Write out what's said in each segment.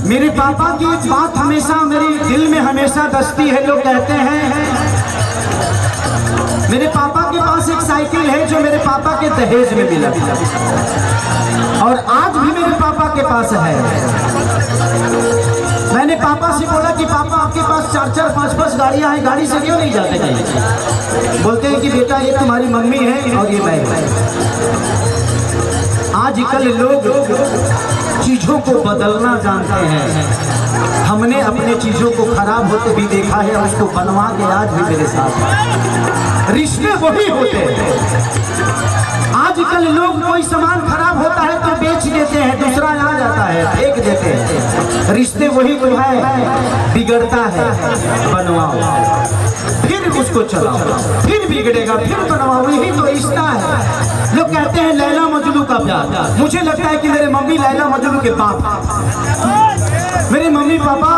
मेरे पापा की एक बात हमेशा मेरे दिल में हमेशा बसती है। लोग कहते हैं मेरे पापा के पास एक साइकिल है जो मेरे पापा के दहेज में मिला और आज भी मेरे पापा के पास है। मैंने पापा से बोला कि पापा आपके पास 4-4, 5-5 गाड़ियां हैं, गाड़ी से क्यों नहीं जाते कहीं? बोलते हैं कि बेटा ये तुम्हारी मम्मी है और ये मैं। आजकल लोग चीजों को बदलना जानते हैं। हमने अपने चीजों को खराब होते भी देखा है और उसको बनवा के आज भी मेरे साथ। रिश्ते वही होते हैं। आजकल लोग कोई सामान खराब होता है तो बेच देते हैं, दूसरा आ जाता है फेंक देते हैं। रिश्ते वही तो है, बिगड़ता है बनवाओ, फिर उसको चलाओ, फिर बिगड़ेगा, फिर बनवाओ, यही तो रिश्ता है। लोग कहते हैं लैला मजनू का प्यार। मुझे लगता है कि मेरे मम्मी लैला मजनू के बाप। मेरे मम्मी पापा,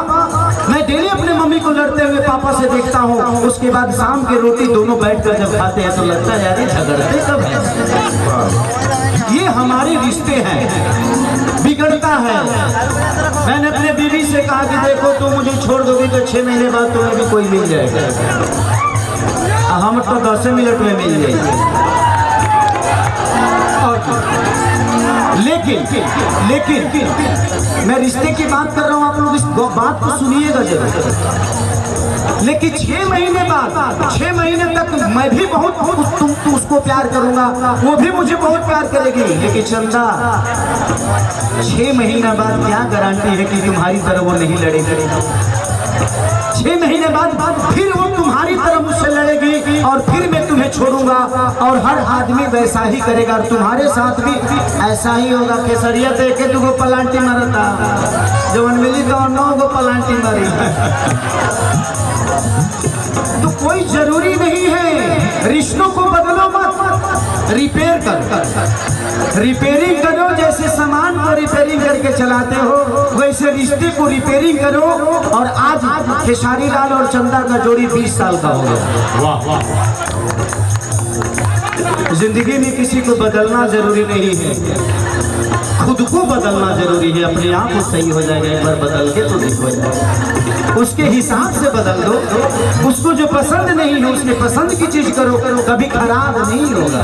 मैं डेली अपने मम्मी को लड़ते हुए पापा से देखता हूँ। उसके बाद शाम की रोटी दोनों बैठकर जब खाते हैं तो लगता है यार ये झगड़ते कब है। ये हमारे रिश्ते हैं, बिगड़ता है। मैंने अपने बीवी से कहा कि देखो तुम मुझे छोड़ दोगी तो 6 महीने बाद तुम्हें भी कोई मिल जाएगा, हम तो 10 मिनट में मिल जाएंगे। लेकिन मैं रिश्ते की बात कर रहा हूँ, आप लोग इस बात को सुनिएगा जरूर। लेकिन 6 महीने बाद, 6 महीने तक मैं भी बहुत तुम उसको प्यार करूंगा, वो भी मुझे बहुत प्यार करेगी। लेकिन चंदा 6 महीने बाद क्या गारंटी है कि तुम्हारी तरह वो नहीं लड़ेगी? 6 महीने बाद फिर वो तुम्हारी तरह मुझसे लड़ेगी और फिर मैं तुम्हें छोड़ूंगा। और हर आदमी वैसा ही करेगा और तुम्हारे साथ भी ऐसा ही होगा। केसरिया देखे तुमको पलांटी मरता, जवन मिली तो 9 गो पलांटी मरी। तो कोई जरूरी नहीं है, रिश्तों को बदलो मत, रिपेयर कर, रिपेयरिंग करो। जैसे सामान को रिपेयरिंग करके चलाते हो वैसे रिश्ते को रिपेयरिंग करो। और आज खेसारी लाल और चंदा का जोड़ी 20 साल का हो गया। वाह वाह। जिंदगी में किसी को बदलना जरूरी नहीं है, खुद को बदलना जरूरी है। अपने आप वो सही हो जाएगा, एक बार बदल के तो देखो जाएगा। उसके हिसाब से बदल दो। उसको जो पसंद नहीं है उसने पसंद की चीज करो, कभी खराब नहीं होगा।